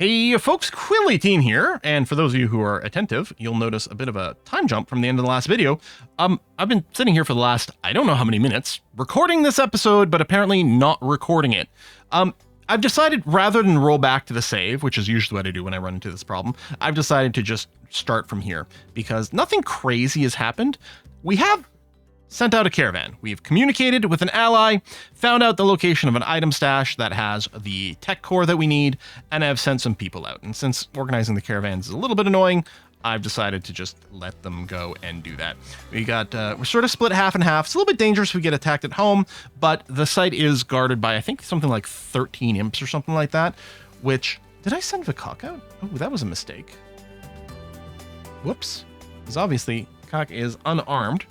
Hey folks, Quill18 here, and for those of you who are attentive, you'll notice a bit of a time jump from the end of the last video. I've been sitting here for the last, I don't know how many minutes, recording this episode, but apparently not recording it. I've decided rather than roll back to the save, which is usually what I do when I run into this problem, I've decided to just start from here, because nothing crazy has happened. We have sent out a caravan. We've communicated with an ally, found out the location of an item stash that has the tech core that we need, and I've sent some people out. And since organizing the caravans is a little bit annoying, I've decided to just let them go and do that. We're sort of split half and half. It's a little bit dangerous if we get attacked at home, but the site is guarded by, I think, something like 13 imps or something like that, which, did I send Vikak out? Oh, that was a mistake. Whoops. Because obviously, Vikak is unarmed.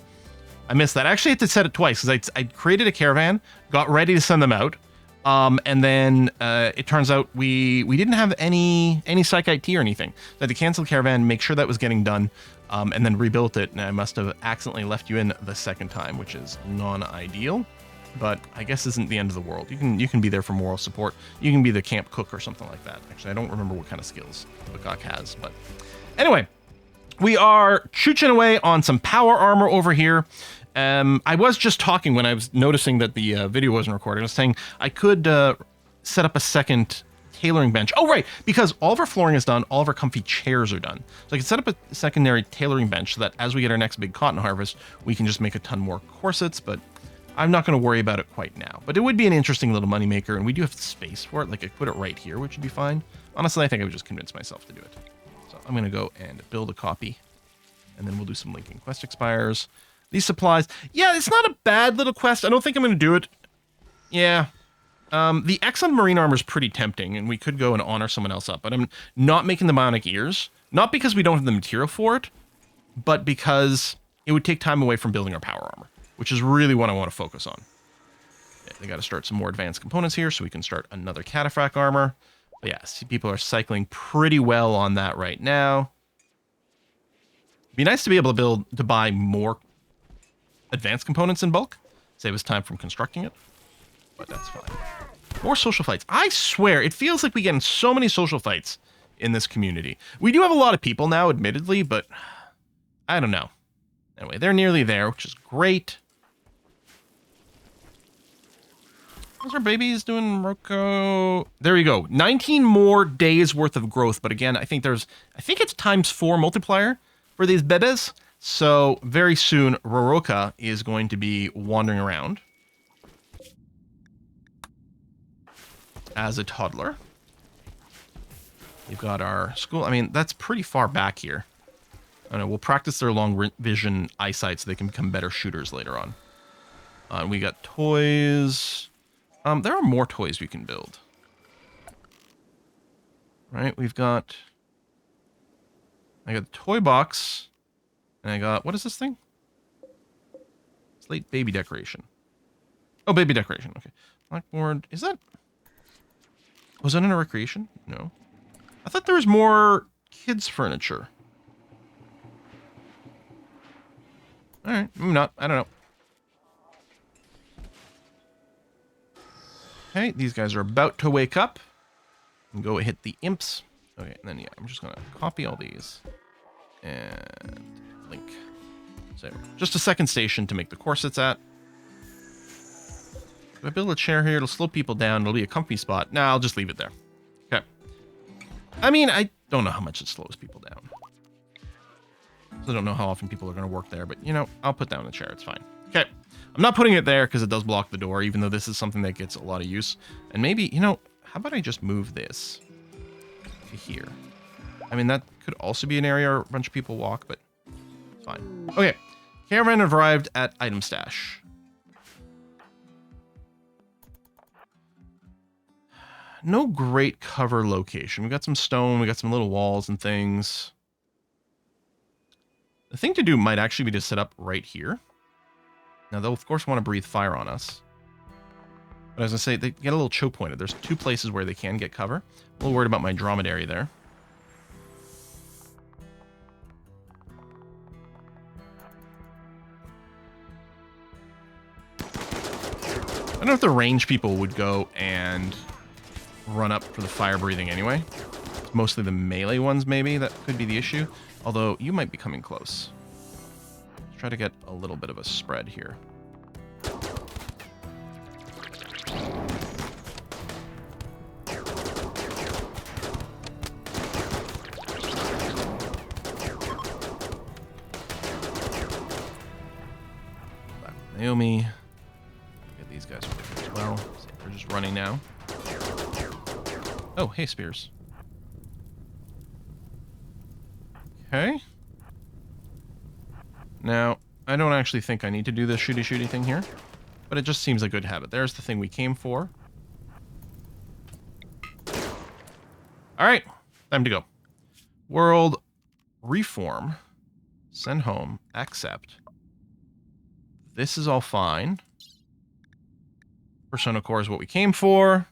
I missed that. I actually had to set it twice because I created a caravan, got ready to send them out, and then it turns out we didn't have any psych IT or anything. So I had to cancel the caravan, make sure that was getting done, and then rebuilt it. And I must have accidentally left you in the second time, which is non-ideal, but I guess isn't the end of the world. You can be there for moral support. You can be the camp cook or something like that. Actually, I don't remember what kind of skills Vikak has, but anyway, we are chooching away on some power armor over here. I was just talking when I was noticing that the video wasn't recording. I was saying I could set up a second tailoring bench. Oh, right, because all of our flooring is done, all of our comfy chairs are done. So I could set up a secondary tailoring bench so that as we get our next big cotton harvest, we can just make a ton more corsets, but I'm not going to worry about it quite now. But it would be an interesting little moneymaker, and we do have space for it. Like, I could put it right here, which would be fine. Honestly, I think I would just convince myself to do it. So I'm going to go and build a copy, and then we'll do some linking quest expires. These supplies, yeah, it's not a bad little quest. I don't think I'm going to do it. Yeah. The X on marine armor is pretty tempting, and we could go and honor someone else up, but I'm not making the bionic ears. Not because we don't have the material for it, but because it would take time away from building our power armor, which is really what I want to focus on. Yeah, they got to start some more advanced components here so we can start another cataphract armor. But yeah, see, people are cycling pretty well on that right now. It'd be nice to be able to buy more advanced components in bulk, save us time from constructing it, but that's fine. More social fights. I swear, it feels like we get in so many social fights in this community. We do have a lot of people now, admittedly, but I don't know. Anyway, they're nearly there, which is great. How's our babies doing, Rocco? There you go. 19 more days worth of growth, but again, I think it's ×4 multiplier for these bebes. So very soon, Roroka is going to be wandering around as a toddler. We've got our school. I mean, that's pretty far back here. I don't know, we'll practice their long vision eyesight so they can become better shooters later on. We got toys. There are more toys we can build. Right, I got the toy box. And I got, what is this thing? Slate baby decoration. Oh, baby decoration. Okay. Blackboard. Is that? Was that in a recreation? No. I thought there was more kids' furniture. Alright. Maybe not. I don't know. Okay. These guys are about to wake up. And go hit the imps. Okay. And then, yeah, I'm just going to copy all these. And link. So just a second station to make the corsets at. If I build a chair here, it'll slow people down. It'll be a comfy spot. Nah, I'll just leave it there. Okay. I mean, I don't know how much it slows people down. So I don't know how often people are going to work there, but you know, I'll put down the chair. It's fine. Okay. I'm not putting it there because it does block the door, even though this is something that gets a lot of use. And maybe, you know, how about I just move this to here? I mean, that could also be an area where a bunch of people walk, but fine. Okay, caravan arrived at item stash. No great cover location. We got some stone, we got some little walls and things. The thing to do might actually be to set up right here. Now, they'll of course want to breathe fire on us. But as I say, they get a little choke pointed. There's 2 places where they can get cover. I'm a little worried about my dromedary there. I don't know if the range people would go and run up for the fire breathing anyway. It's mostly the melee ones, maybe, that could be the issue. Although, you might be coming close. Let's try to get a little bit of a spread here. Naomi. Get these guys over here as well. So they're just running now. Oh, hey, spears. Okay. Now, I don't actually think I need to do this shooty-shooty thing here, but it just seems a good habit. There's the thing we came for. All right, time to go. World, reform, send home, accept. This is all fine. Persona core is what we came for.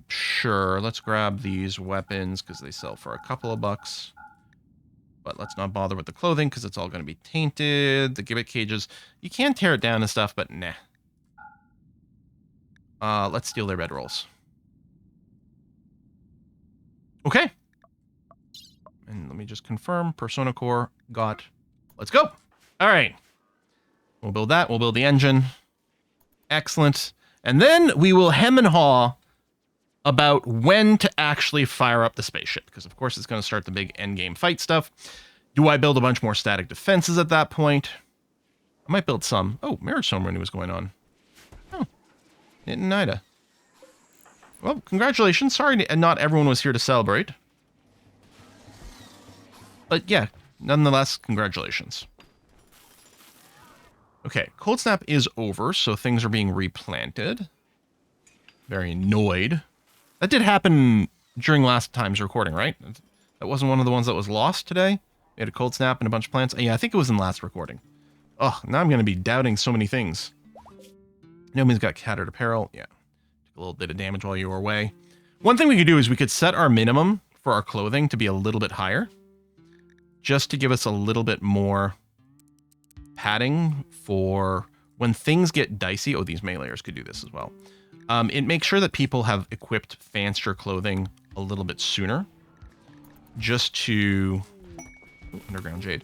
Sure, let's grab these weapons because they sell for a couple of bucks. But let's not bother with the clothing because it's all going to be tainted. The gibbet cages, you can tear it down and stuff, but nah. Let's steal their bedrolls. Okay. And let me just confirm. Persona core got. Let's go. All right. We'll build that. We'll build the engine. Excellent. And then we will hem and haw about when to actually fire up the spaceship. Because, of course, it's going to start the big endgame fight stuff. Do I build a bunch more static defenses at that point? I might build some. Oh, Marriage Ceremony was going on. Oh. Didn't Nida. Well, congratulations. Sorry not everyone was here to celebrate. But, yeah, nonetheless, congratulations. Okay, Cold Snap is over, so things are being replanted. Very annoyed. That did happen during last time's recording, right? That wasn't one of the ones that was lost today? We had a Cold Snap and a bunch of plants. Yeah, I think it was in last recording. Oh, now I'm going to be doubting so many things. Nobody's got Cattered Apparel. Yeah, took a little bit of damage while you were away. One thing we could do is we could set our minimum for our clothing to be a little bit higher. Just to give us a little bit more padding for when things get dicey. Oh, these meleeers could do this as well. It makes sure that people have equipped fancier clothing a little bit sooner. Just to... Ooh, underground jade.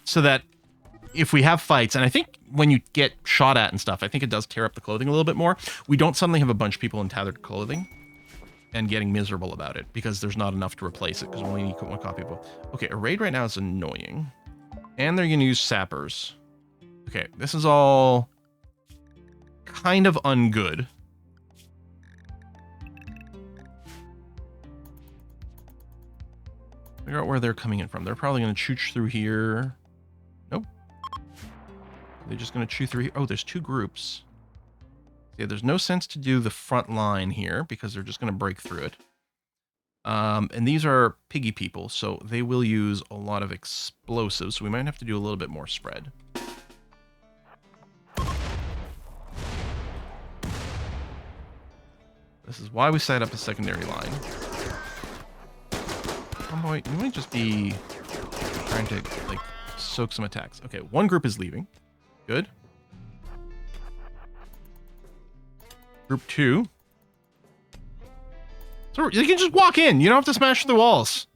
So that if we have fights, and I think when you get shot at and stuff, I think it does tear up the clothing a little bit more. We don't suddenly have a bunch of people in tattered clothing and getting miserable about it because there's not enough to replace it because we only need one copy of it. Okay, a raid right now is annoying. And they're going to use sappers. Okay, this is all kind of ungood. Figure out where they're coming in from. They're probably going to chooch through here. Nope. They're just going to chew through here. Oh, there's two groups. Yeah, there's no sense to do the front line here because they're just going to break through it. And these are piggy people, so they will use a lot of explosives, so we might have to do a little bit more spread. This is why we set up a secondary line. Oh boy, you might just be trying to, like, soak some attacks. Okay, one group is leaving. Good. Group 2. So you can just walk in. You don't have to smash the walls.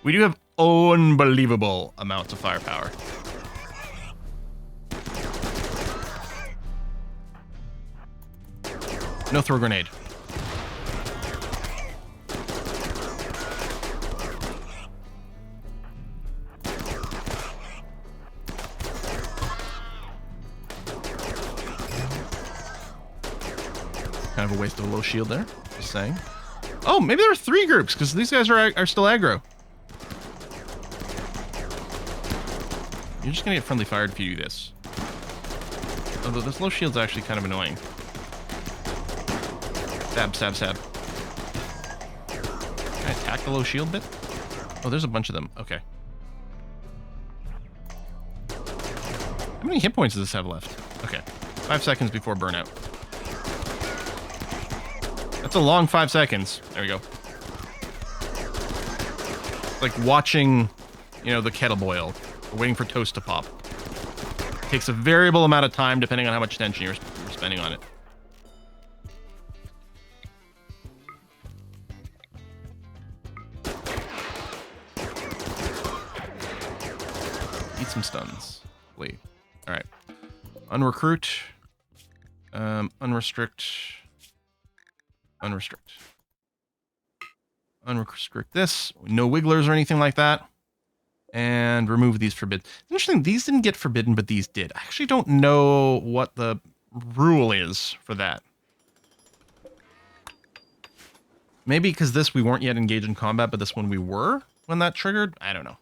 We do have unbelievable amounts of firepower. No throw grenade. Kind of a waste of a little shield there. Just saying. Oh, maybe there are 3 groups because these guys are still aggro. You're just gonna get friendly fired if you do this. Although this low shield's actually kind of annoying. Stab, stab, stab. Can I attack the low shield bit? Oh, there's a bunch of them. Okay. How many hit points does this have left? Okay. 5 seconds before burnout. That's a long 5 seconds. There we go. Like watching, you know, the kettle boil. We're waiting for toast to pop. Takes a variable amount of time depending on how much attention you're spending on it. Eat some stuns. Wait. All right. Unrecruit. Unrestrict. Unrestrict. Unrestrict this. No wigglers or anything like that. And remove these forbidden. Interesting, these didn't get forbidden, but these did. I actually don't know what the rule is for that. Maybe because this we weren't yet engaged in combat, but this one we were when that triggered? I don't know.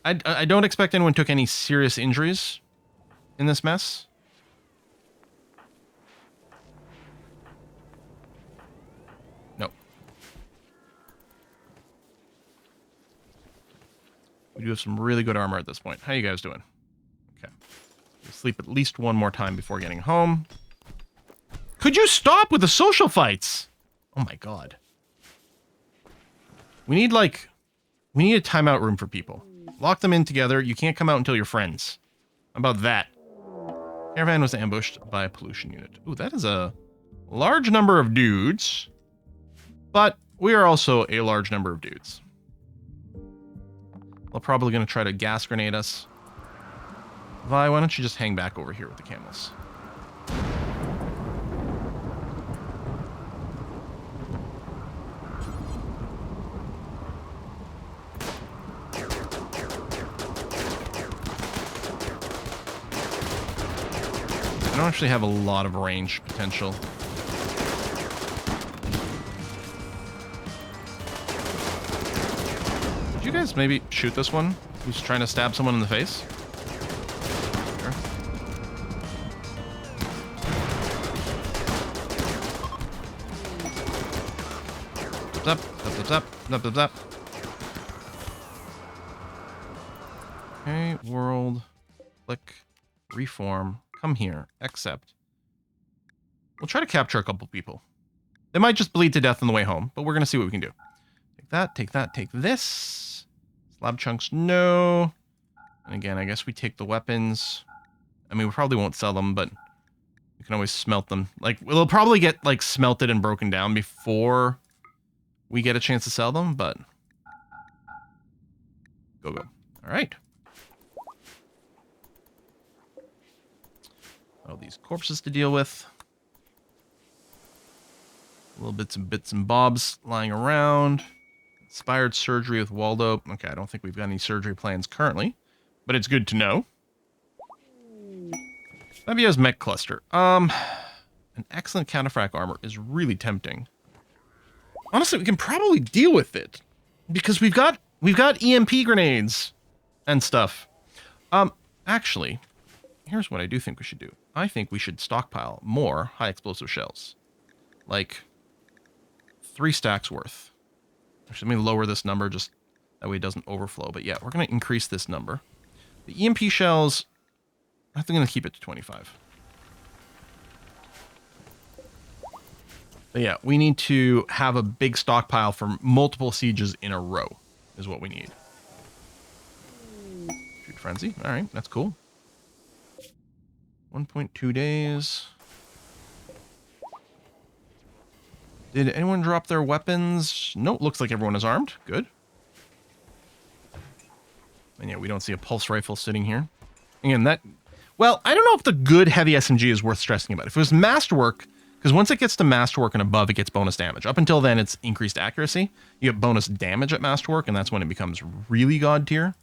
I don't expect anyone took any serious injuries in this mess. Nope. We do have some really good armor at this point. How you guys doing? Okay. We'll sleep at least one more time before getting home. Could you stop with the social fights? Oh my god. We need a timeout room for people. Lock them in together. You can't come out until you're friends. How about that? Caravan was ambushed by a pollution unit. Ooh, that is a large number of dudes. But we are also a large number of dudes. They're probably going to try to gas grenade us. Vi, why don't you just hang back over here with the camels? I don't actually have a lot of range potential. Did you guys maybe shoot this one who's trying to stab someone in the face? Sure. Zap, zap, zap, zap, zap, zap. Okay, world, click, reform. Come here. Accept. We'll try to capture a couple people. They might just bleed to death on the way home, but we're going to see what we can do. Take that, take that, take this. Slab chunks, no. And again, I guess we take the weapons. I mean, we probably won't sell them, but we can always smelt them. Like, we'll probably get, like, smelted and broken down before we get a chance to sell them, but... Go, go. All right. All these corpses to deal with. Little bits and bobs lying around. Inspired surgery with Waldo. Okay, I don't think we've got any surgery plans currently, but it's good to know. Fabio's mech cluster. An excellent counterfrac armor is really tempting. Honestly, we can probably deal with it because we've got EMP grenades and stuff. Actually, here's what I do think we should do. I think we should stockpile more high explosive shells. Like 3 stacks worth. Actually, let me lower this number just that way it doesn't overflow. But yeah, we're going to increase this number. The EMP shells, I think I'm going to keep it to 25. But yeah, we need to have a big stockpile for multiple sieges in a row is what we need. Shoot frenzy. All right, that's cool. 1.2 days. Did anyone drop their weapons? Nope, looks like everyone is armed. Good. And yeah, we don't see a pulse rifle sitting here. Again, that... Well, I don't know if the good heavy SMG is worth stressing about. If it was masterwork, because once it gets to masterwork and above, it gets bonus damage. Up until then, it's increased accuracy. You get bonus damage at masterwork, and that's when it becomes really god tier.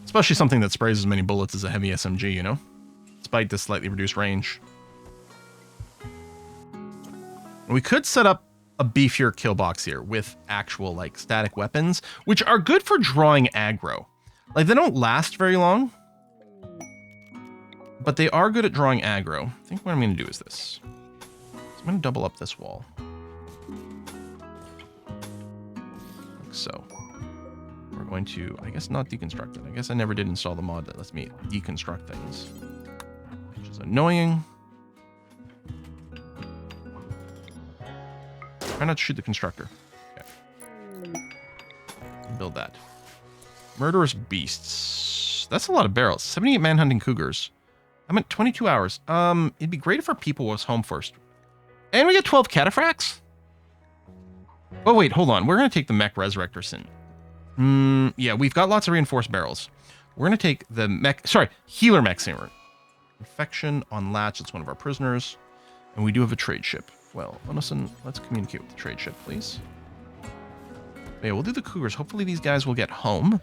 Especially something that sprays as many bullets as a heavy SMG, you know? Despite this slightly reduced range. We could set up a beefier kill box here with actual, like, static weapons, which are good for drawing aggro. Like, they don't last very long, but they are good at drawing aggro. I think what I'm going to do is this. So I'm going to double up this wall. Like so. We're going to, I guess, not deconstruct it. I guess I never did install the mod that lets me deconstruct things, which is annoying. Try not to shoot the constructor. Okay. Build that. Murderous beasts. That's a lot of barrels. 78 manhunting cougars. I'm at 22 hours. It'd be great if our people was home first. And we get 12 cataphracts? Oh, wait, hold on. We're going to take the mech resurrector sin. Yeah, we've got lots of reinforced barrels. We're going to take the healer mech saver. Infection on latch. It's one of our prisoners. And we do have a trade ship. Well, listen, let's communicate with the trade ship, please. Yeah, we'll do the cougars. Hopefully these guys will get home.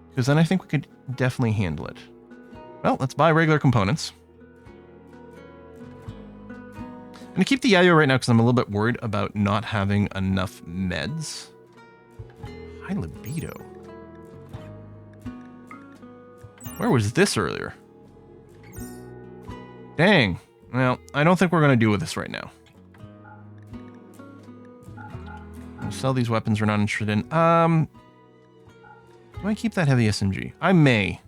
Because then I think we could definitely handle it. Well, let's buy regular components. I'm going to keep the Yayo right now because I'm a little bit worried about not having enough meds. High libido. Where was this earlier? Dang. Well, I don't think we're going to do with this right now. We'll sell these weapons we're not interested in. Do I keep that heavy SMG? I may.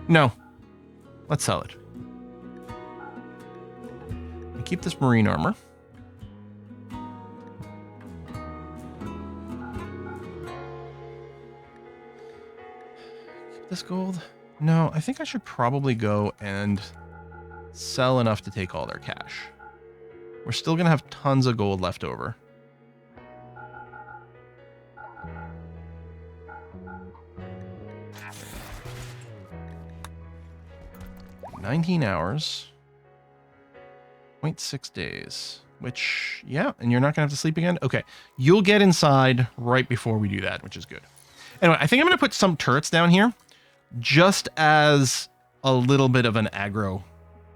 No. Let's sell it. I keep this marine armor. Keep this gold. No, I think I should probably go and sell enough to take all their cash. We're still going to have tons of gold left over. $19 hours. 0.6 days. Which, yeah, and you're not going to have to sleep again? Okay. You'll get inside right before we do that, which is good. Anyway, I think I'm going to put some turrets down here just as a little bit of an aggro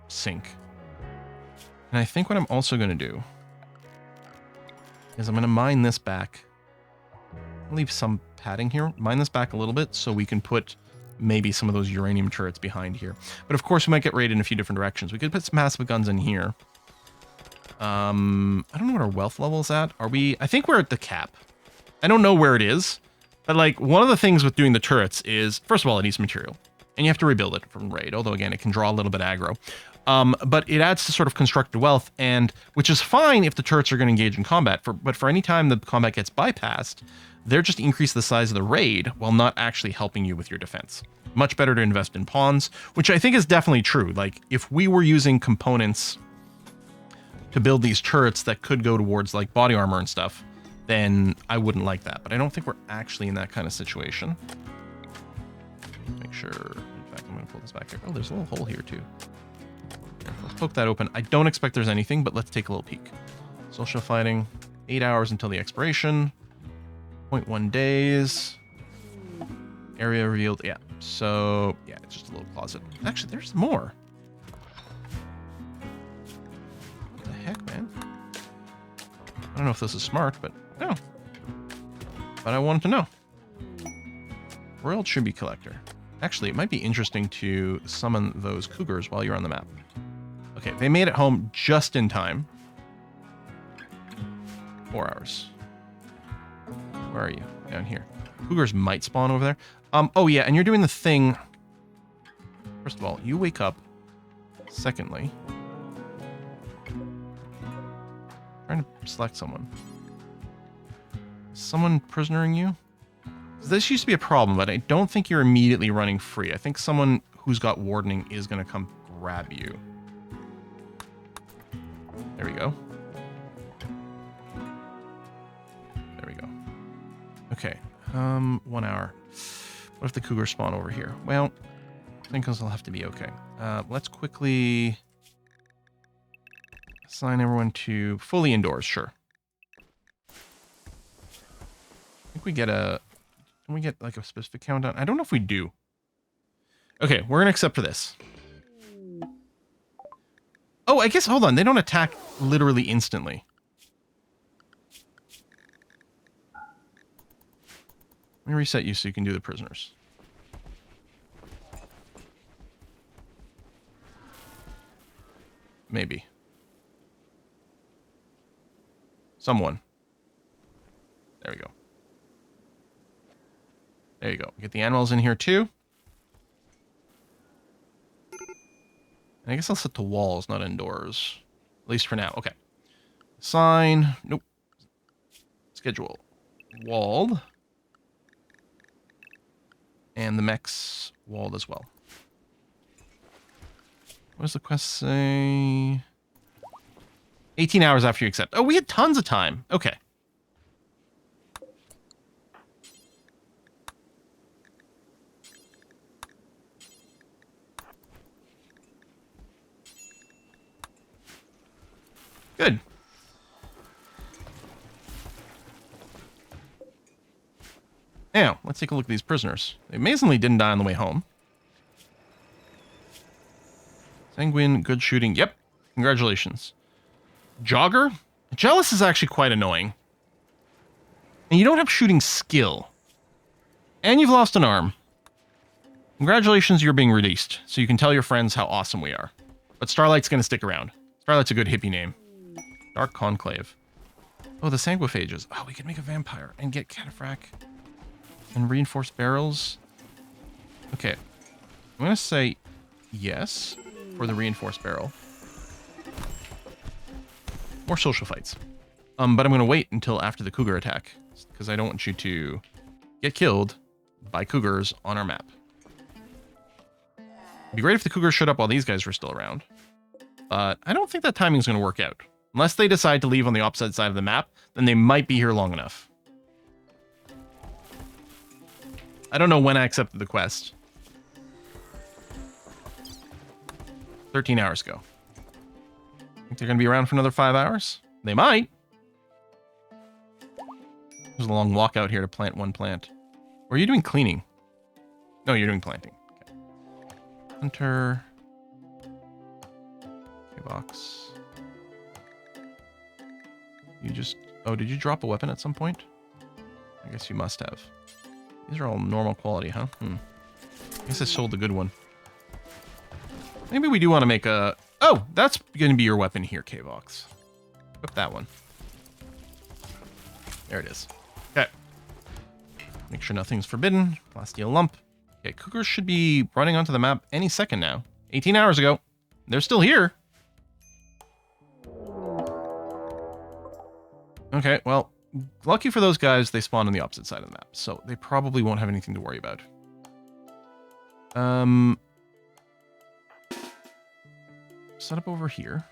sink. And I think what I'm also going to do is I'm going to mine this back. I'll leave some padding here. Mine this back a little bit so we can put maybe some of those uranium turrets behind here. But of course, we might get raided in a few different directions. We could put some massive guns in here. I don't know what our wealth level is at. Are we? I think we're at the cap. I don't know where it is. But like one of the things with doing the turrets is, first of all, it needs material. And you have to rebuild it from raid. Although, again, it can draw a little bit aggro. But it adds to sort of constructed wealth, and which is fine if the turrets are going to engage in combat. But for any time the combat gets bypassed, they're just increase the size of the raid while not actually helping you with your defense. Much better to invest in pawns, which I think is definitely true. Like if we were using components to build these turrets that could go towards like body armor and stuff, then I wouldn't like that. But I don't think we're actually in that kind of situation. Make sure. In fact, I'm going to pull this back here. Oh, there's a little hole here too. Let's poke that open. I don't expect there's anything, but let's take a little peek. Social fighting, 8 hours until the expiration, 0.1 days. Area revealed, yeah. So, yeah, it's just a little closet. Actually, there's more. What the heck, man? I don't know if this is smart, but no. But I wanted to know. Royal Tribute Collector. Actually, it might be interesting to summon those cougars while you're on the map. Okay, they made it home just in time. 4 hours. Where are you? Down here. Cougars might spawn over there. Oh yeah, and you're doing the thing. First of all, you wake up. Secondly, trying to select someone. Is someone prisoning you? This used to be a problem, but I don't think you're immediately running free. I think someone who's got wardening is going to come grab you. There we go. There we go. Okay. 1 hour. What if the cougars spawn over here? Well, I think this will have to be okay. Let's quickly assign everyone to fully indoors. Sure. I think we get a... Can we get like a specific countdown? I don't know if we do. Okay, we're gonna accept for this. Oh, I guess, hold on. They don't attack literally instantly. Let me reset you so you can do the prisoners. Maybe. Someone. There we go. There you go. Get the animals in here too. And I guess I'll set to walls, not indoors. At least for now. Okay. Sign. Nope. Schedule. Walled. And the mech's walled as well. What does the quest say? 18 hours after you accept. Oh, we had tons of time. Okay. Good. Now, let's take a look at these prisoners. They amazingly didn't die on the way home. Sanguine, good shooting. Yep. Congratulations. Jogger? Jealous is actually quite annoying. And you don't have shooting skill. And you've lost an arm. Congratulations, you're being released, so you can tell your friends how awesome we are. But Starlight's going to stick around. Starlight's a good hippie name. Dark Conclave. Oh, the Sanguiphages. Oh, we can make a vampire and get Cataphract. And reinforced barrels. Okay. I'm going to say yes for the reinforced barrel. More social fights. But I'm going to wait until after the cougar attack, because I don't want you to get killed by cougars on our map. It'd be great if the cougars showed up while these guys were still around. But I don't think that timing is going to work out. Unless they decide to leave on the opposite side of the map, then they might be here long enough. I don't know when I accepted the quest. 13 hours ago. Think they're going to be around for another 5 hours? They might. There's a long walk out here to plant one plant. Or are you doing cleaning? No, you're doing planting. Okay. Hunter. Okay, box. You just... Oh, did you drop a weapon at some point? I guess you must have. These are all normal quality, huh? I guess I sold the good one. Maybe we do want to make a... Oh, that's going to be your weapon here, K-Box. Equip that one. There it is. Okay. Make sure nothing's forbidden. Plasteel lump. Okay, cougars should be running onto the map any second now. 18 hours ago. They're still here. Okay, well, lucky for those guys, they spawned on the opposite side of the map, so they probably won't have anything to worry about. Set up over here.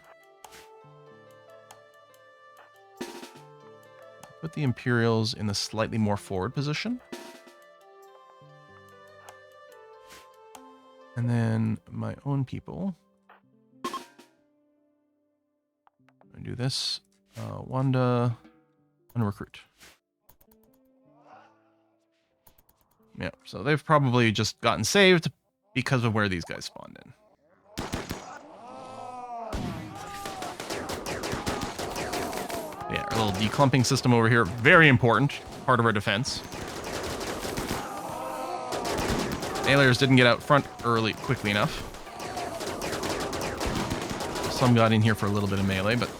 Put the Imperials in the slightly more forward position. And then my own people. I'm gonna do this. Wanda... recruit. Yeah, so they've probably just gotten saved because of where these guys spawned in. Yeah, our little declumping system over here, very important, part of our defense. Meleeers didn't get out front quickly enough. Some got in here for a little bit of melee, but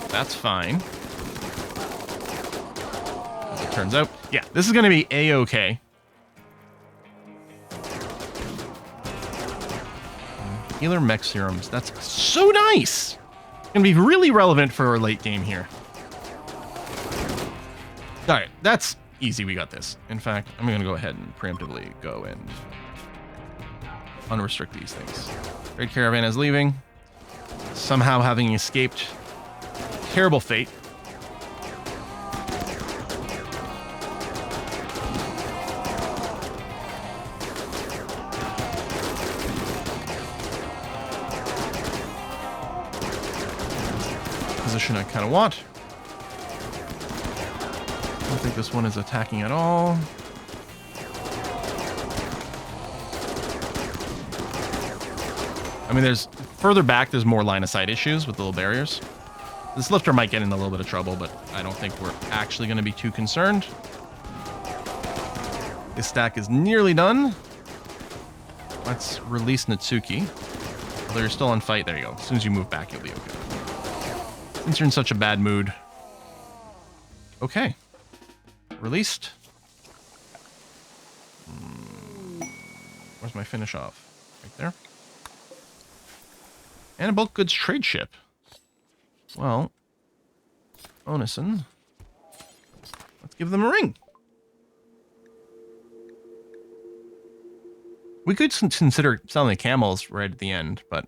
that's fine. Turns out, yeah, this is going to be A-okay. Healer mech serums. That's so nice. It's going to be really relevant for our late game here. All right, that's easy. We got this. In fact, I'm going to go ahead and preemptively go and unrestrict these things. Trade caravan is leaving. Somehow having escaped terrible fate. Position I kind of want. I don't think this one is attacking at all. I mean, there's further back, there's more line of sight issues with the little barriers. This lifter might get in a little bit of trouble, but I don't think we're actually going to be too concerned. This stack is nearly done. Let's release Natsuki. Although you're still on fight, there you go. As soon as you move back, you'll be okay. Since you're in such a bad mood. Okay. Released. Where's my finish off? Right there. And a bulk goods trade ship. Well, Onison. Let's give them a ring. We could consider selling the camels right at the end, but...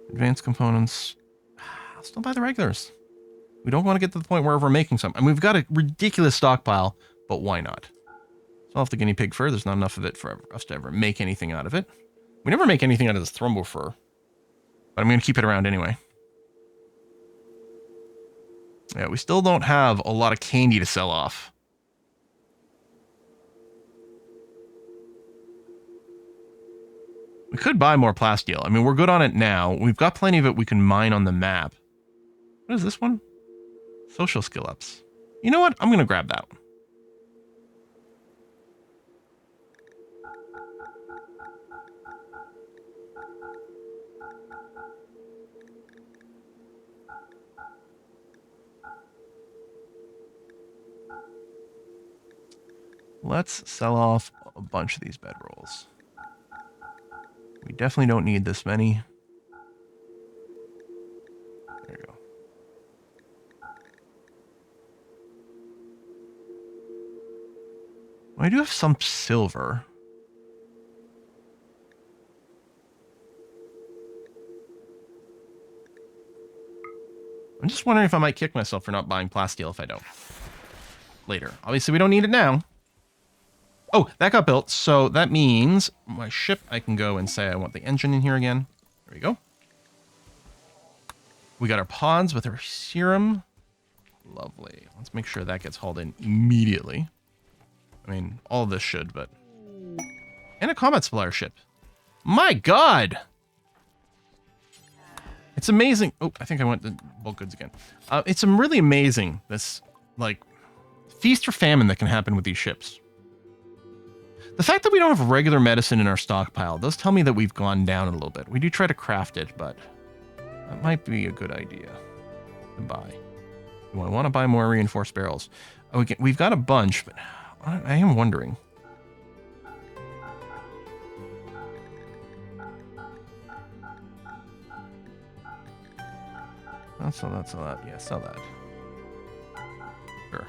Advanced components. I'll still buy the regulars. We don't want to get to the point where we're making some. I mean, we've got a ridiculous stockpile, but why not? So off the guinea pig fur, there's not enough of it for us to ever make anything out of it. We never make anything out of this thrumbo fur. But I'm going to keep it around anyway. Yeah, we still don't have a lot of candy to sell off. We could buy more plasteel. I mean, we're good on it now. We've got plenty of it we can mine on the map. What is this one? Social skill ups. You know what? I'm going to grab that one. Let's sell off a bunch of these bedrolls. We definitely don't need this many. There you go. Well, I do have some silver. I'm just wondering if I might kick myself for not buying plasteel if I don't. Later. Obviously, we don't need it now. Oh, that got built, so that means my ship, I can go and say I want the engine in here again. There we go. We got our pods with our serum. Lovely. Let's make sure that gets hauled in immediately. I mean, all of this should, but... And a combat supplier ship. My God! It's amazing. Oh, I think I went to bulk goods again. It's really amazing, this, like, feast or famine that can happen with these ships. The fact that we don't have regular medicine in our stockpile does tell me that we've gone down a little bit. We do try to craft it, but that might be a good idea to buy. Do I want to buy more reinforced barrels? Oh, we've got a bunch, but I am wondering. I'll sell that, sell that. Yeah, sell that. Sure.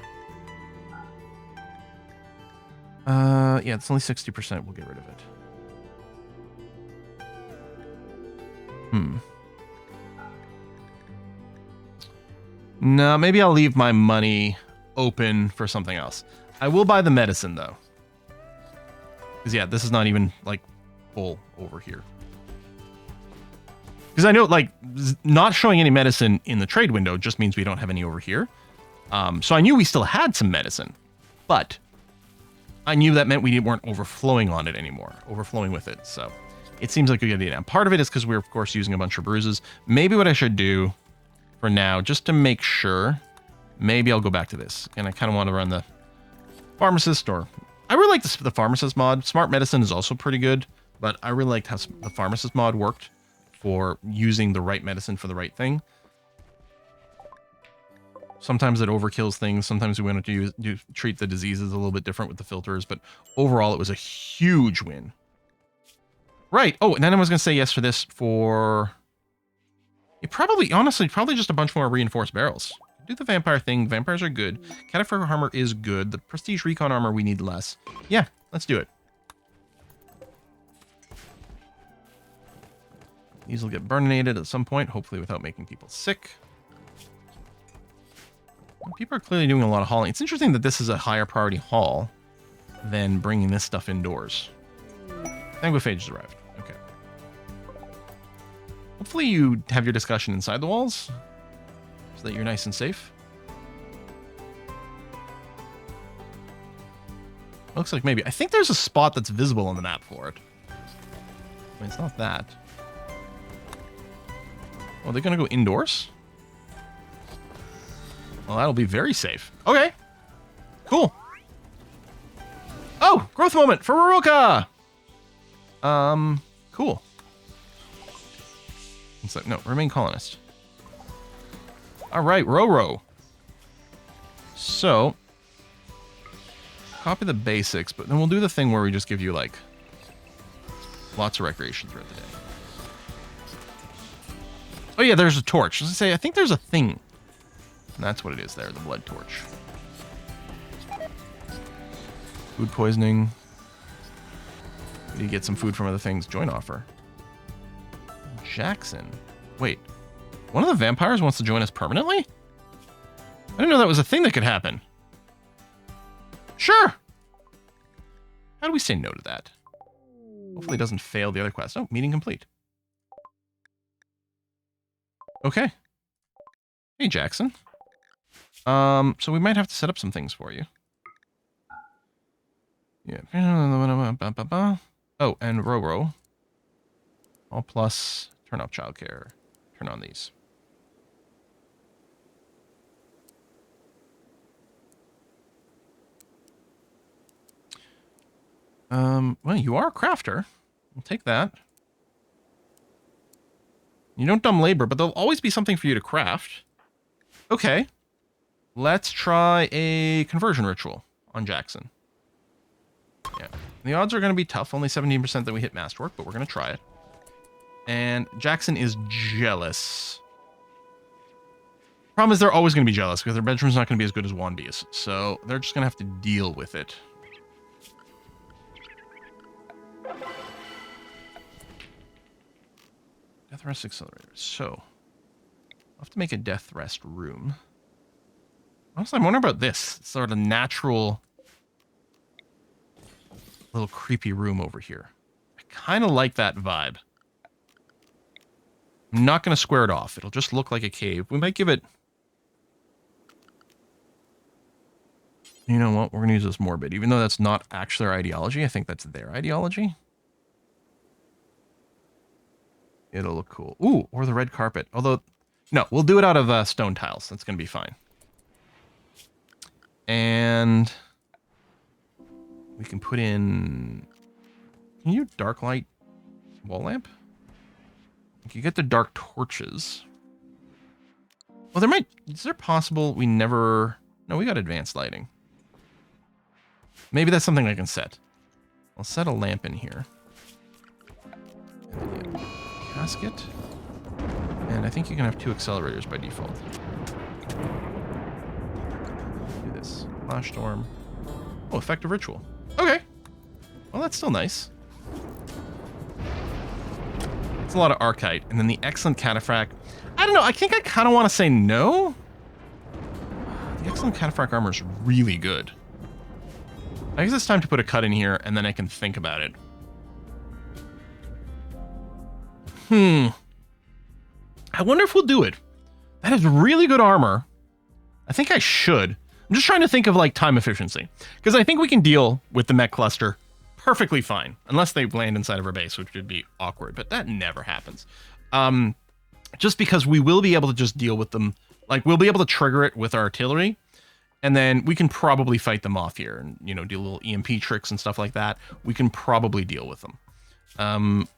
Yeah, it's only 60%. We'll get rid of it. No, maybe I'll leave my money open for something else. I will buy the medicine, though. Because, yeah, this is not even, like, full over here. Because I know, like, not showing any medicine in the trade window just means we don't have any over here. So I knew we still had some medicine. But I knew that meant we weren't overflowing on it anymore. Overflowing with it, so... It seems like a good idea. Now, part of it is because we're, of course, using a bunch of bruises. Maybe what I should do for now, just to make sure, maybe I'll go back to this. And I kind of want to run the pharmacist, or... I really like the pharmacist mod. Smart medicine is also pretty good, but I really liked how the pharmacist mod worked for using the right medicine for the right thing. Sometimes it overkills things. Sometimes we want to treat the diseases a little bit different with the filters, but overall it was a huge win. Right. Oh, and then I was going to say yes for this for... honestly, probably just a bunch more reinforced barrels. Do the vampire thing. Vampires are good. Cataphract armor is good. The prestige recon armor we need less. Yeah, let's do it. These will get burninated at some point, hopefully without making people sick. People are clearly doing a lot of hauling. It's interesting that this is a higher priority haul than bringing this stuff indoors. Anguiphage has arrived. Okay. Hopefully you have your discussion inside the walls so that you're nice and safe. Looks like maybe. I think there's a spot that's visible on the map for it. I mean, it's not that. Oh, they're going to go indoors? Well, that'll be very safe. Okay. Cool. Oh, growth moment for Ruruka! Cool. It's like, no, remain colonist. All right, Roro. So, copy the basics, but then we'll do the thing where we just give you, like, lots of recreation throughout the day. Oh, yeah, there's a torch. Let's say, I think there's a thing. And that's what it is there, the blood torch. Food poisoning. We need to get some food from other things. Join offer. Jackson. Wait. One of the vampires wants to join us permanently? I didn't know that was a thing that could happen. Sure. How do we say no to that? Hopefully it doesn't fail the other quest. Oh, meeting complete. Okay. Hey, Jackson. So we might have to set up some things for you. Yeah. Oh, and Roro. All plus. Turn off childcare. Turn on these. Well, you are a crafter. We'll take that. You don't dumb labor, but there'll always be something for you to craft. Okay. Let's try a conversion ritual on Jackson. Yeah. The odds are going to be tough. Only 17% that we hit masterwork, but we're going to try it. And Jackson is jealous. Problem is they're always going to be jealous because their bedroom's not going to be as good as Wanby's. So they're just going to have to deal with it. Death rest accelerator. So I'll have to make a death rest room. Honestly, I'm wondering about this. It's sort of natural little creepy room over here. I kind of like that vibe. I'm not going to square it off. It'll just look like a cave. We might give it... You know what? We're going to use this morbid. Even though that's not actually our ideology, I think that's their ideology. It'll look cool. Ooh, or the red carpet. Although, no, we'll do it out of stone tiles. That's going to be fine. And we can put in... Can you dark light wall lamp? You get the dark torches. Well, there might... Is there possible we never... No, we got advanced lighting. Maybe that's something I can set. I'll set a lamp in here. And then casket. And I think you can have 2 accelerators by default. Do this. Flash storm. Oh, effective ritual. Okay. Well, that's still nice. It's a lot of Archite. And then the excellent cataphract. I don't know. I think I kind of want to say no. The excellent cataphract armor is really good. I guess it's time to put a cut in here, and then I can think about it. I wonder if we'll do it. That is really good armor. I think I should. I'm just trying to think of, like, time efficiency. Because I think we can deal with the mech cluster perfectly fine. Unless they land inside of our base, which would be awkward. But that never happens. Just because we will be able to just deal with them. Like, we'll be able to trigger it with our artillery. And then we can probably fight them off here. And, you know, do little EMP tricks and stuff like that. We can probably deal with them.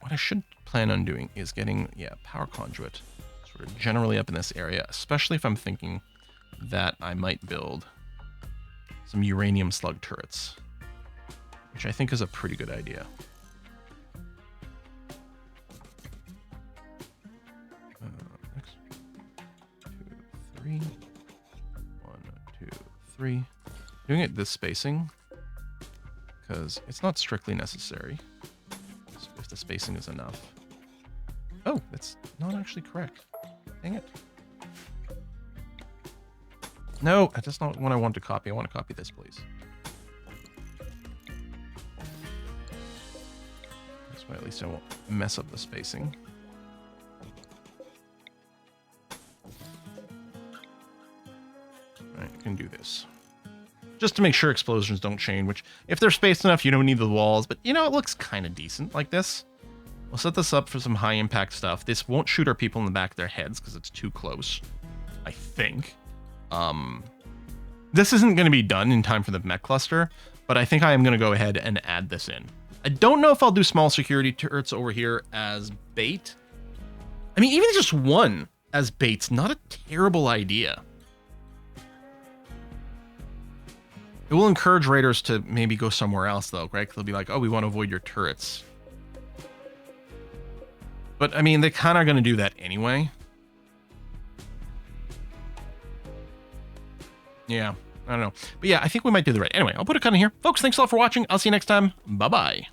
What I should plan on doing is getting, power conduit sort of generally up in this area, especially if I'm thinking that I might build some uranium slug turrets, which I think is a pretty good idea. Next. 2, 3. 1, 2, 3. Doing it this spacing because it's not strictly necessary. If the spacing is enough. Oh, that's not actually correct. Dang it. No, that's not what I want to copy. I want to copy this, please. This way, at least I won't mess up the spacing. Alright, I can do this. Just to make sure explosions don't chain, which, if they're spaced enough, you don't need the walls. But, you know, it looks kind of decent like this. We'll set this up for some high-impact stuff. This won't shoot our people in the back of their heads because it's too close, I think. This isn't going to be done in time for the mech cluster, but I think I am going to go ahead and add this in. I don't know if I'll do small security turrets over here as bait. I mean, even just one as bait's not a terrible idea. It will encourage raiders to maybe go somewhere else, though, right? They'll be like, oh, we want to avoid your turrets. But, I mean, they kind of are going to do that anyway. Yeah. I don't know. But yeah, I think we might do the right. Anyway, I'll put a cut in here. Folks, thanks a lot for watching. I'll see you next time. Bye-bye.